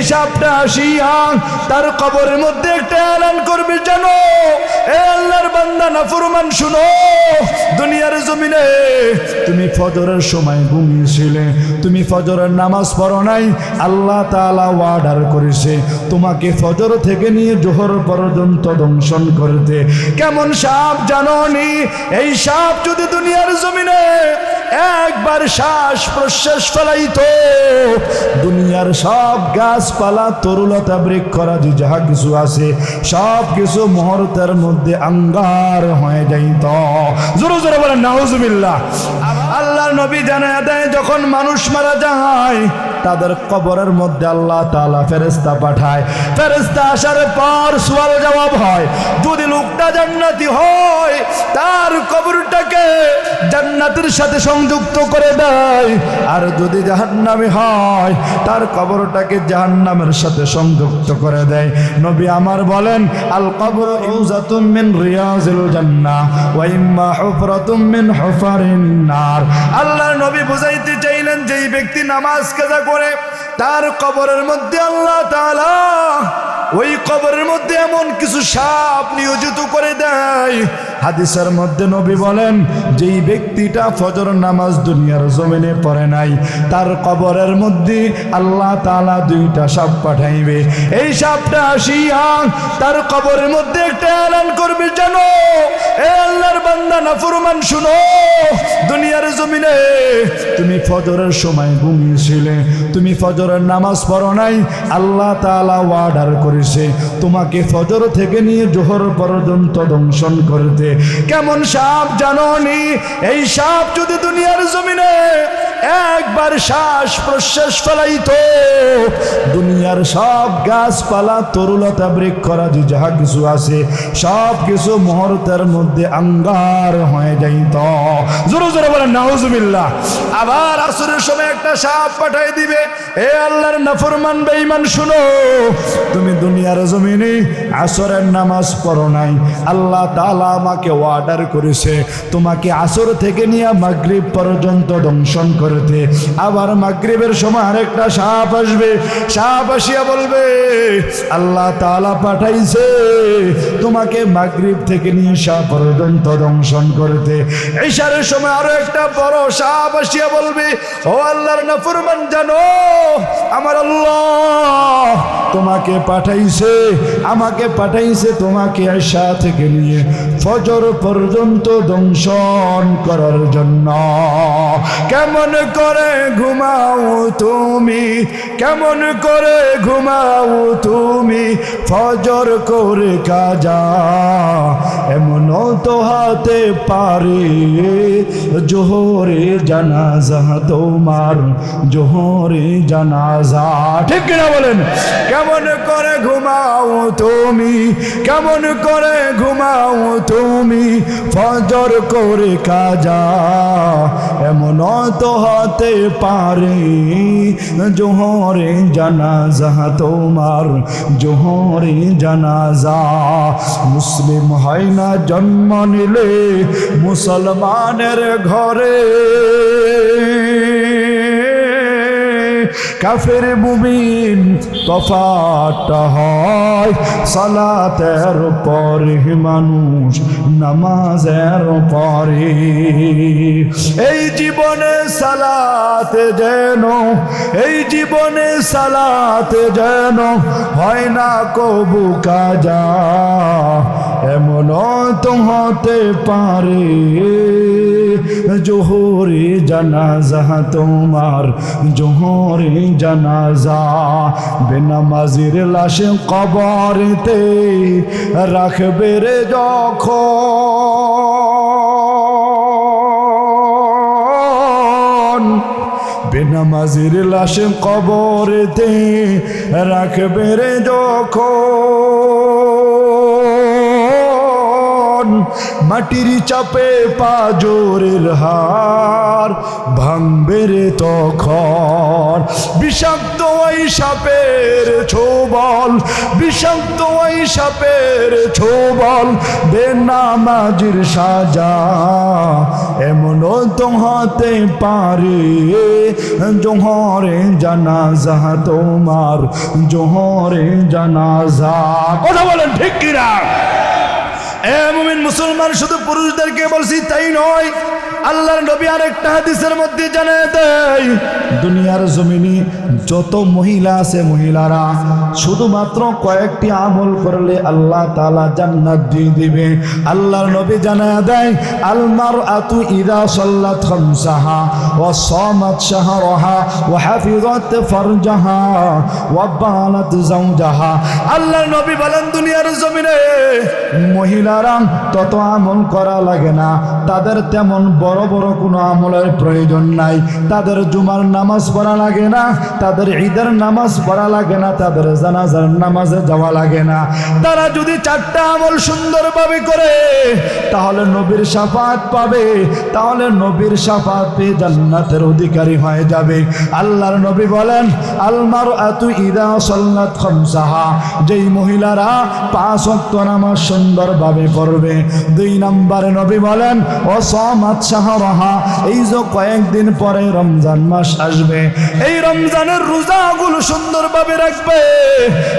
সাপটা আসিয়া তার কবরের মধ্যে একটা এলান করবে, জানো এ আল্লাহর বান্দা নাফরমান শুনো, দুনিয়ার জমিনে তুমি ফজরের সময় ঘুমিয়েছিলে, তুমি ফজরের নামাজ পড়ো নাই, আল্লাহ তাআলা অর্ডার করেছে তোমাকে ফজর থেকে নিয়ে জোহর পর্যন্ত দংশন করতে। কেমন সাপ জানো নি? এই সাপ যদি দুনিয়ার জমিনে একবার শ্বাস প্রশ্বাস ফেলাইতো, দুনিয়ার সব গাছপালা তরুলতা বৃক্ষরাজি যাহা কিছু আছে সব কিছু মুহূর্তের মধ্যে আঙ্গার হয়ে যাইত। জোরে জোরে বলেন নাউজুবিল্লাহ। আল্লাহর নবী জানায়া দেয়, যখন মানুষ মারা যায় তাদের কবরের মধ্যে আল্লাহ তাআলা ফেরেশতা পাঠায়, ফেরেশতা আসার পর সওয়াল জবাব হয়। যদি লোকটা জান্নাতি হয় তার কবরটাকে জান্নাতের সাথে সংযুক্ত করে দেয়, আর যদি জাহান্নামী হয় তার কবরটাকে জাহান্নামের সাথে সংযুক্ত করে দেয়। নবী আমার বলেন, আল কবর ইউজাতুম মিন রিয়াজিল জান্নাহ ওয়া ইম্মা হুফরাতুম মিন হুফারিন নার। আল্লাহর নবী বুঝাইতে চাইলেন, যেই ব্যক্তি নামাজ কাজা করে তার কবরের মধ্যে আল্লাহ তাআলা ওই কবরের মধ্যে এমন কিছু সাপ নিয়োজিত করে দেয়। হাদিসের মধ্যে নবী বলেন, যেই ব্যক্তিটা ফজর নামাজ দুনিয়ার জমিনে পড়ে নাই তার কবরের মধ্যে আল্লাহ তাআলা দুইটা সাপ পাঠাইবে। এই সাপটা আসিয়া তার কবরের মধ্যে একটা এলান করবে, জানো এ আল্লাহর বান্দা নাফরমান শুনো, দুনিয়ার জমিনে তুমি ফজরের সময় ঘুমিয়েছিলে, তুমি ফজরের নামাজ পড়ো নাই, আল্লাহ তাআলা অর্ডার করেছে তোমাকে ফজর থেকে নিয়ে জোহর পর্যন্ত দংশন করতে। কেমন সাপ জানো নি? এই সাপ যদি দুনিয়ার জমিনে একবার শ্বাস প্রশ্বাস ফেলাইতো, দুনিয়ার সব গাছপালা তরুলতা বৃক্ষরাজি যাহা কিছু আছে সব কিছু মুহূর্তের মধ্যে আঙ্গার হয়ে যাইত। জোরে জোরে বলেন নাউজুবিল্লাহ। আবার আসরের সময় একটা সাপ পাঠাই দিবে, এ আল্লাহর নাফরমান বেঈমান শুনো, তুমি দুনিয়ার জমিনে আসরের নামাজ পড়ো নাই, আল্লাহ তাআলা আমাকে অর্ডার করেছে তোমাকে আসর থেকে নিয়ে মাগরিব পর্যন্ত দংশন করতে। আবার মাগরিবের সময় আরেকটা সাপ আসবে, সাপ আসিয়া বলবে আল্লাহ তাআলা পাঠাইছে তোমাকে মাগরিব থেকে নিয়ে ঈশা পর্যন্ত দংশন করতে। ঈশার সময় আরো একটা বড় সাপ আসিয়া বলবে, ও আল্লাহর নাফরমান জানো আমার আল্লাহ তোমাকে পাঠাইছে, আমাকে পাঠাইছে তোমাকে ঈশা থেকে নিয়ে ফজর পর্যন্ত দংশন করার জন্য। কেমন করে ঘুমাও তুমি, কেমন করে ঘুমাও তুমি ফজর করে কাজা, এমন তো হাতে পারে জোহরে জানাজা তোমার, জোহরে জানাজা। ঠিক কিনা বলেন? কেমন করে ঘুমাও তুমি, কেমন করে ঘুমাও তুমি ফজর করে কাজা, এমন তো হতে পারে জোহরে জানাজা তোমার, জোহরে জানাজা। মুসলিম হয় না জন্ম নিলে মুসলমানের ঘরে, কাফের মুমিন তফাৎটা হয় সালাতের পরে, মানুষ নামাজের পরে। এই জীবনে সালাত যেন, এই জীবনে সালাত যেন হয় না কবু কাজা, এমন তো হতে পারে জোহরে জানাজা তোমার, জোহরে জানাজা। বেনামাজির লাশ কবরেতে রাখবে রে যখন, বেনামাজির লাশ কবরেতে রাখবে রে যখন, মাটির চাপে পাজরের হার ভাঙবে রে তখন বিষাক্ত ওই সাপের ছোবল, বিষাক্ত ওই সাপের ছোবল, বেনামাজির সাজা এমনও তো হতে পারে, জোহরে জানাজা তোমার, জোহরে জানাজা। কথা বলেন ঠিক কিনা? এ মুমিন মুসলমান, শুধু পুরুষদেরকে বলছি তাই নয়, আল্লাহর নবী আরেকটা হাদিসের মধ্যে জানিয়ে দেয়, দুনিয়ার জমিনে যত মহিলা আছে মহিলারা শুধুমাত্র কয়েকটি আমল করলে আল্লাহ তাআলা জান্নাত দিয়ে দিবে। আল্লাহর নবী জানিয়ে দেয়, আল মারআতু ইযা সাল্লাত খামসাহা ওয়া সামাত শাহরাহা ওয়া হাফিজাত ফারজাহা ওয়া বালাত যাওজাহা। আল্লাহর নবী বলেন, দুনিয়ার জমিনে মহিলারা তত আমল করা লাগে না, তাদের তেমন বড় বড় কোনো আমলের প্রয়োজন নাই, তাদের জুমার নামাজ পড়া লাগে না, তাদের ঈদের নামাজ পড়া লাগে না, তাদের জানাজার নামাজে যাওয়া লাগে না। তারা যদি চারটা আমল সুন্দরভাবে করে তাহলে নবীর শাফাত পাবে, তাহলে নবীর শাফাত পেয়ে জান্নাতের অধিকারী হয়ে যাবে। আল্লাহর নবী বলেন, আল মারআতু ইযা সাল্লাত খামসাহা, যেই মহিলারা 5 ওয়াক্ত নামাজ সুন্দরভাবে পড়বে। 2 নম্বরে নবী বলেন, ও সামাত শাহরাহা, এই যে কয়েকদিন পরে রমজান মাস আসবে, এই রমজানের রোজাগুলো সুন্দরভাবে রাখবে।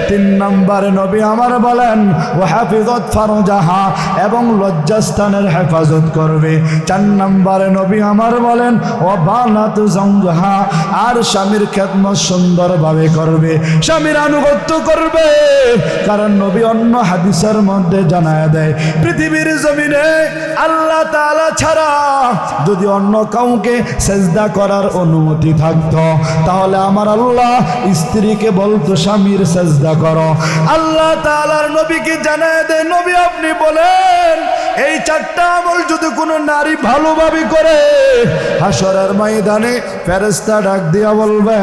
3 নম্বরে নবী আমার বলেন, ও হাফিজাত ফারজাহা, এবং লজ্জাস্থানের হেফাজত করবে। 4 নম্বরে নবী আমার বলেন, ও বালাত যাওজাহা, আর স্বামীর খেদমত সুন্দরভাবে করবে, স্বামীর আনুগত্য করবে। কারণ নবী অন্য হাদিসের মধ্যে জানায় দেয়, পৃথিবীর জমিনে আল্লাহ তাআলা ছাড়া যদি অন্য কাউকে সেজদা করার অনুমতি থাকতো, তাহলে আমার আল্লাহ স্ত্রীকে বলতো স্বামীর সেজদা করো। আল্লাহ তাআলার নবীকে জানায় দেয়, নবী আপনি বলেন, এই 4টা আমল যদি কোনো নারী ভালোভাবে করে, হাসরের ময়দানে ফেরেশতা ডাক দিয়া বলবে,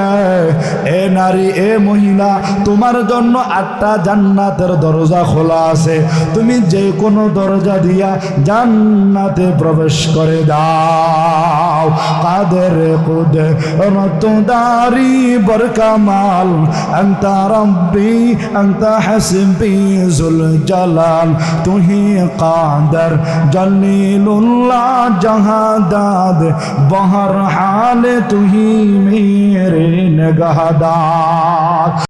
এ নারী, এ মহিলা, তোমার জন্য 8টা জান্নাতের দরজা খোলা আছে, তুমি যে কোনো দরজা দিয়া জান্নাতে প্রবেশ করে দাও। কাদের কুদরত দারি বরকামাল, আনতা রব্বি আনতা হাসবি জুল জালাল, তুহি কাদের জলিলুল্লাহ জাহাদাদ, বহর হাল তুহি মেরে নিগাহদার।